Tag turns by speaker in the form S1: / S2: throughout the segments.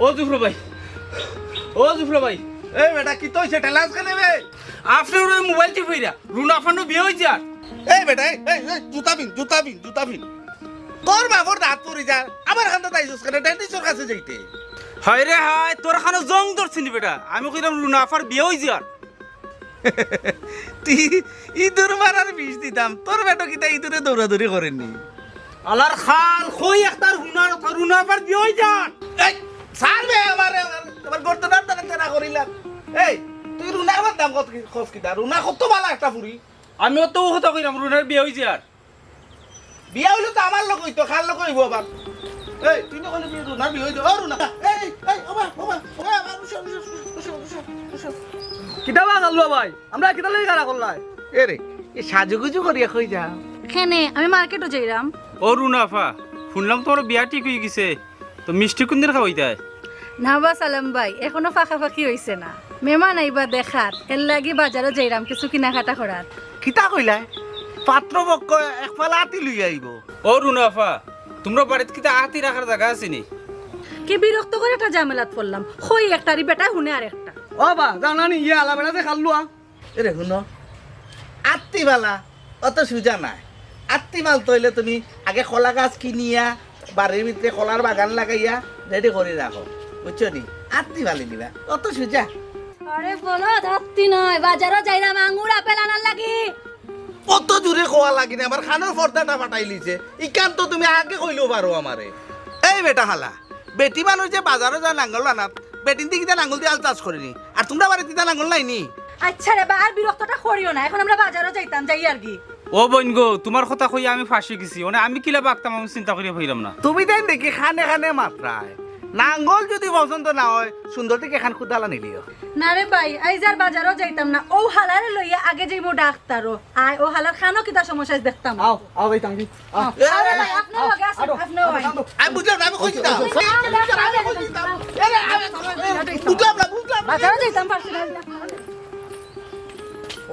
S1: ও জুফর ভাই, ও জুফর ভাই,
S2: এই বেটা কি তো হইছে ঠেলাস কেন বে?
S1: আপনার ওই মোবাইল টিপাইরা রুনা ফান্ডু বিয়ে হয়েছে আর
S2: এই বেটা এই জুতা পিন তোর বাবর দাঁত পড়ি যা আমার কাছে তাইছস কেন ডেন্টিস্টের কাছে যাইতে?
S1: হয় রে হয়, তোর খানো জং ধরছিনি বেটা। আমি কইলাম রুনা আফার বিয়ে হয়েছে আর
S2: তুই ইঁদুর মারার বিষ দিতাম, তোর বেটা কিতা ইঁদুরে দৌড়াদৌড়ি করেননি?
S1: আলার খাল কই একটা রুনা আফার বিয়ে হয়েছে আর
S2: এই সারবে আমার গর্দনার টানা করিলাম। এই তুই রুনার দাম কত খোঁজ কিতা? রুনা কত ভালো একটা ফুরি,
S1: আমিও তো কথা কইলাম রুনার বিয়ে হয়েছে আর
S2: বিয়া হইলো তো আমার লোক হইতো, খার লোক হইব আবার। এই তুই না কইলি রুনার বিয়ে হইতো? ও রুনা এই আমার উসো।
S3: কিতাবা গাল্লো ভাই, আমরা কিতা লাগি গারা করলাই?
S2: এ রে এই সাজুগুজু করিয়া কই যা?
S4: এখানে আমি মার্কেটও যাইরাম।
S1: ও রুনা আফা, শুনলাম তোমার বিয়া ঠিক হয়ে গেছে, তো মিষ্টি কোন দিন খাওয়াইতে?
S4: না বা সালাম ভাই, এখনো ফাঁকাফাঁকি হইছে না। মেহমান আইবা দেখাত, এর লাগি বাজারও যাইরাম কিছু কিনাকাটা করার।
S2: কিতা কইলাই? পাত্রপক্ষ একফালা আতি লই আইব।
S1: ও রুনা আফা, তোমরা বাড়িতে কিতা আতি রাখার জায়গা আছে নি?
S4: কি বিরক্ত করে একটা ঝামেলাত পড়লাম। হই একটারি বেটা হুনে আর একটা।
S3: ও বা জানানি ইয়া আলা বেড়া যে খাল্লুয়া।
S2: এ রে শুনো, আত্মিবালা অত সুজা নাই। আত্মিমাল তৈলে তুমি আগে কলা গাছ কিনিয়া বাড়ির ভিতরে কলার বাগান লাগাইয়া রেডি করে রাখো, বুঝছো নি? আত্মিবালি নিবা, অত সুজা।
S4: আরে বলো ধরতি নয়, বাজারও যাইরাম আঙ্গুর আপেল আনার লাগি।
S2: অত জোরে কোয়া লাগি না, আমার খানোর পর্দাটা ফাটাই লিছে। ইকান তো তুমি আগে কইলেও পারো আমারে। এই বেটা হালা, বেটি মানুষ যে বাজারে যা নাঙ্গল আনাত, বেটিন দিকে নাঙ্গল দিয়ে আল চাষ করিনি, আর তোমরা বাড়িতে তা নাঙ্গল নাইনি।
S4: আচ্ছা রে বা, আর বিরক্তটা করিও না। এখন আমরা বাজারও যাইতাম, যাই আর কি।
S1: ও বোন গো, তোমার কথা কই আমি ফাঁসি গেছি, মানে আমি কিলা বাগতাম আমি চিন্তা করিয়া ভাইলাম না।
S2: তুমি দেন দেখি খানে খানে মাত্রায় নাঙ্গল যদি পছন্দ না হয় সুন্দর থেকে এখান খুদালা নিলিও।
S4: না রে ভাই, আইজার বাজারও যাইতাম না। ও হালারে লইয়া আগে যাইবো ডাক্তারও। আয় ও হালার খানো কিতা সমস্যা দেখতাম।
S3: আও আও ভাই তাঙ্গি।
S4: আরে ভাই, আপনিও লগে আসেন, আপনিও ভাই।
S2: আমি বুঝলাম না, আমি কই দিতাম। বুঝলাম না।
S4: বাজারও যাইতাম পারছি না।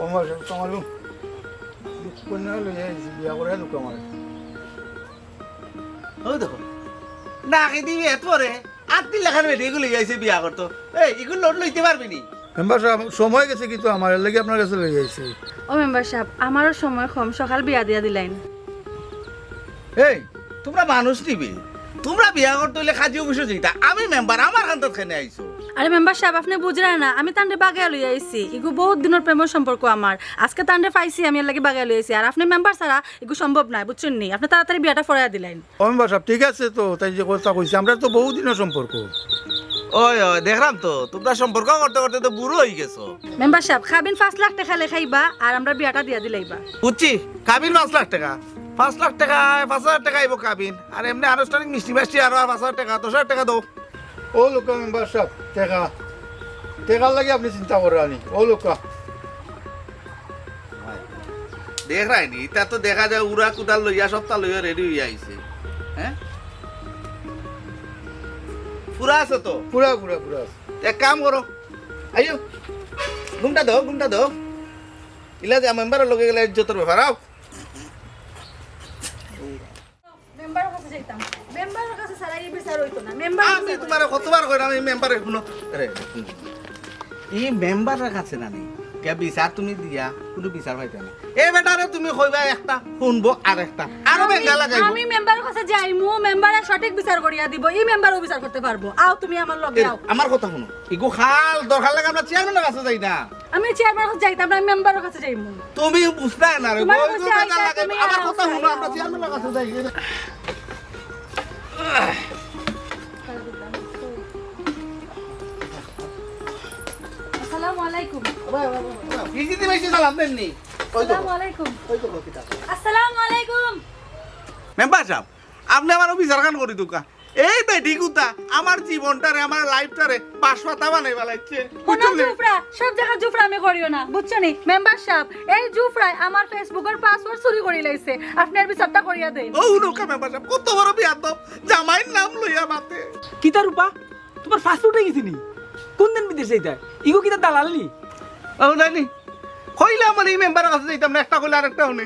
S3: ওমর তোমালু কোন লই আইছি বিয়া করে লুক আমার।
S2: ওই দেখো না দিবি এত পরে আত্মি লেখান বেটি এগুলো যাইছে বিয়া করতো। এই এগুলো লোড লইতে পারবি নি?
S5: মেম্বার সাহেব সময় গেছে কিন্তু আমার লাগি আপনার কাছে লই আইছি।
S4: ও মেম্বার সাহেব, আমারও সময় কম, সকাল বিয়া দিয়া দিলাইন।
S2: এই তোমরা মানুষ নিবি, তোমরা বিয়া করতে হইলে কাজী অফিসে যাইতা, আমি মেম্বার আমার হান্তত খেনে আইছো।
S4: আরে মেম্বার সাহেব, আপনি বুঝলেন না, আমি তান্ডে বাগায় লই আইছি। ইগু বহুত দিনের প্রেমের সম্পর্ক আমার। আজকে তান্ডে পাইছি, আমি এর লাগি বাগায় লই আইছি। আর আপনি মেম্বার ছাড়া ইগু সম্ভব নাই, বুঝছেন নি? আপনি তাড়াতাড়ি বিয়াটা ফরাইয়া দিলেন।
S5: ও মেম্বার সাহেব ঠিক আছে তো, তাই যে কথা কইছি আমরা তো বহু দিনের সম্পর্ক।
S2: ওই ওই দেখলাম তো তোমরা সম্পর্ক করতে করতে তো বুড়ো হয়ে গেছো।
S4: মেম্বার সাহেব, খাবিন 5 লাখ টাকা লেখাইবা আর আমরা বিয়াটা দিয়া দিলাইবা।
S2: বুঝছি, কাবিন 5 লাখ টাকা, 5 লাখ টাকা 5,000 টাকা আইব কাবিন, আর এমনি আনুষ্ঠানিক মিষ্টি মিষ্টি আরো 5,000 টাকা 10,000 টাকা দাও।
S5: ও লোক মেম্বার সাহেব টেকার লাগে আপনি চিন্তা করেন। ও লোক
S2: দেখ রাইনি তা তো দেখা যায় উড়া কুদাল লইয়া সপ্তাহ লইয়া রেডি হইয়া আইছে। হ্যাঁ পুরা আছে তো?
S5: পুরা পুরা পুরা
S2: এক কাম করো, আইও ঘুমটা দাও ইলা যে মেম্বারের লগে গেলে ইজ্জতের ব্যাপার। আও
S4: মেম্বারের কাছে যাইতাম, মেম্বারের কাছে ছাড়া এই বিচার হইতো না। মেম্বার
S2: আমি তোমার কতবার কইলাম এই মেম্বারের শুনো, আরে এই মেম্বারের কাছে না নেই কে বিচার তুমি দিয়া কোনো বিচার পাইতে না। এই বেটারে তুমি কইবা একটা শুনবো আর একটা আরো বেঙ্গা লাগাইবো।
S4: আমি মেম্বারের কাছে যাইমু, মেম্বারে সঠিক বিচার করিয়া দিব। এই মেম্বারও বিচার করতে পারবো। আও তুমি আমার লগে আও।
S2: আমার কথা শুনো, ইগো খাল দরকার লাগে আমরা চেয়ারম্যানের কাছে যাই না।
S4: আমি চেয়ারম্যানের কাছে যাইতাম না, আমি মেম্বারের কাছে যাইমু।
S2: তুমি বুঝতে না রে,
S4: তোমার
S2: ওই
S4: কাছে
S2: বেঙ্গা
S4: আইতা,
S2: লাগাইবো।
S4: তুমি
S2: আমার
S4: আও,
S2: কথা শুনো,
S4: আও।
S2: আমরা চেয়ারম্যানের কাছে যাই।
S4: আসসালামু আলাইকুম।
S2: ইজিতে বেশি সালাম দেননি। ওই তো
S4: আসসালামু আলাইকুম।
S2: ওই তো কিতা
S4: আসসালামু আলাইকুম।
S2: মেম্বার সাহেব, আপনি আমার বিচার খান করি দুকা। এই বেটি কুতা আমার জীবনটারে আমার লাইফটারে বাসপাতা বানাই ফেলাইছে।
S4: কোন জুফরা, সব জায়গা জুফরা আমি করিও না, বুঝছো নি? মেম্বার সাহেব, এই জুফরায় আমার ফেসবুকের পাসওয়ার্ড চুরি করে লাইছে। আপনি আর বিচারটা করিয়া দেন।
S2: ও নৌকা মেম্বার সাহেব কত বড় বিয়াদব, জামাইর নাম লইয়া মাতে।
S3: কিতা রূপা, তোমার ফাস্ট উঠে গেছি নি? কোন দিন বিদেশ যাইতা? ইগো কিতা দালাল নি?
S2: ও নানি কইলে আমার এই মেম্বারের কাছে যাইতাম না, একটা কইলে আরেকটা শুনে।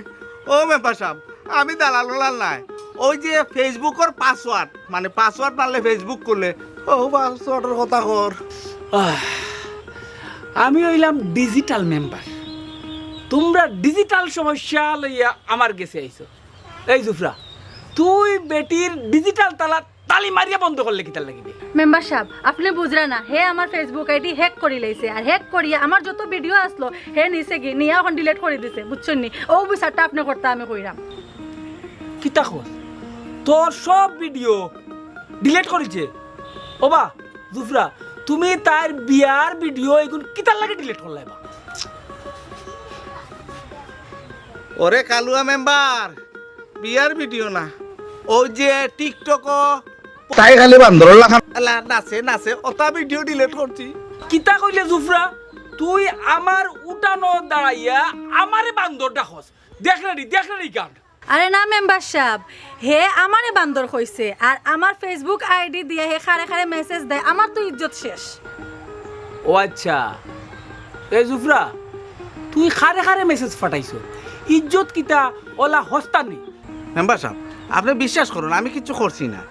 S2: ও মেম্বার সাহেব, আমি দালাল নাই, ওই যে ফেসবুকের পাসওয়ার্ড, মানে পাসওয়ার্ড মারলে ফেসবুক করলে ও পাসওয়ার্ডের কথা কর।
S3: আমি হইলাম ডিজিটাল মেম্বার, তোমরা ডিজিটাল সমস্যা লইয়া আমার গেছে আইছো। এই জুফরা, তুই বেটির ডিজিটাল তালা তালি মারিয়া বন্ধ করলে কি তার লাগিবে?
S4: মেম্বার সাহেব আপনি বুঝরা না, হে আমার ফেসবুক আইডি হ্যাক করে লাইছে, আর হ্যাক করিয়া আমার যত ভিডিও আসলো হে নিচে গিয়ে নিয়ে এখন ডিলিট করে দিছে, বুঝছেন নি? ও বিচারটা আপনি করতে আমি কইরাম।
S3: কিতা কর, তোর সব ভিডিও ডিলিট করেছে? ওবা জুফরা, তুমি তার বিয়ার ভিডিও এগুন কিতার লাগে ডিলিট করলাই বা?
S2: ওরে কালুয়া মেম্বার, বিয়ার ভিডিও না, ওই যে টিকটক তাই খালি বান্দর নাচে নাচে ওটা ভিডিও ডিলিট করছি।
S3: কিতা কইলে জুফরা, তুই আমার উঠানো দাঁড়াইয়া আমারে বান্দর ডাকস? দেখ রে কান।
S4: আরে না মেম্বার সাহেব, হে আমারে বান্দর কইছে, আর আমার ফেসবুক আইডি দিয়ে হে খারে খারে মেসেজ দেয়, আমার তো ইজ্জত শেষ।
S3: ও আচ্ছা, এই জুফরা তুই খারে খারে মেসেজ ফাটাইছো, ইজ্জত কিতা ওলা হস্তানি?
S2: মেম্বার সাহেব আপনি বিশ্বাস করুন আমি কিছু করছি না,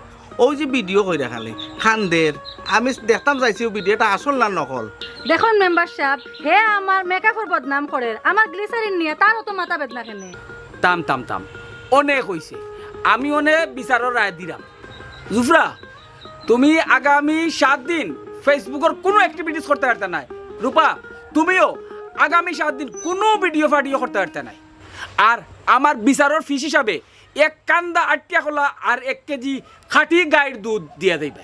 S2: ওই যে ভিডিও কইরা খালি খানদের, আমি দেখতাম চাইছি ও ভিডিওটা আসল না নকল।
S4: দেখুন মেম্বার সাহেব, হে আমার মেকআপের বদনাম করে, আমার গ্লিসারিন নিয়ে তারও তো মাথা বেদনা কেনে।
S3: তাম অনেক হইছে, আমি অনেক বিচারের রায় দিলাম। জুফরা, তুমি আগামী 7 দিন ফেসবুকের কোনো অ্যাক্টিভিটিস করতে পারতে নাই। রূপা, তুমিও আগামী 7 দিন কোনো ভিডিও ফাডিও করতে পারতে নাই। আর আমার বিচারের ফিস হিসাবে 1 কান্দা আটিয়া কলা আর 1 কেজি খাঁটি গাইর দুধ দিয়া দেবে।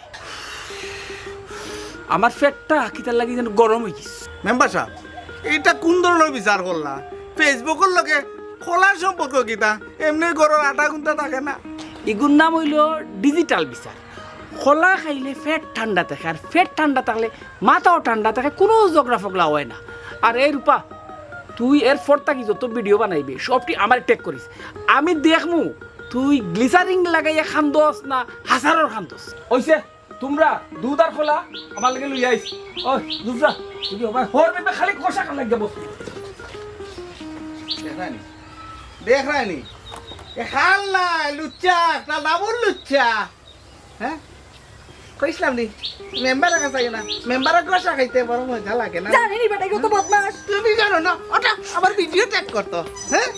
S3: আমার পেটটা কিতার লাগি যেন গরম হয়ে গেছে।
S2: মেম্বার সাহেব এটা কোন ধরনের বিচার করলা? ফেসবুকের লোকে খোলার সম্পর্ক কিতা? এমনি গরম আটা গুন্তা থাকে না?
S3: এগুর নাম হইল ডিজিটাল বিচার। খোলা খাইলে ফেট ঠান্ডা থাকে, আর ফেট ঠান্ডা থাকলে মাথাও ঠান্ডা থাকে, কোনো জগরা ফগলা হয় না। আর এই রূপা, তুই এর ফোরটা যত ভিডিও বানাইবি সবটি আমার টেক করিস, আমি দেখমু তুই গ্লিসারিং লাগাইয়া খান্দস না হাজারর খান্দস। ওইছে তোমরা দুধ আর খোলা আমার লাগে লই আইস। ও জুফরা, তুই আমার হর বেবে খালি কষা কান লাগবে বস।
S2: দেখ রানি এ খাল্লা লুচ্চা তা বাবুর লুচ্চা। হ্যাঁ কইছিলাম নি মেম্বারের কাছে না, মেম্বারের কষা খাইতে বড় মজা লাগে না?
S4: জানি নি বেটা, কত বদমাস।
S2: তুমি জানো না ওটা আমার ভিডিও ট্যাগ করতো। হ্যাঁ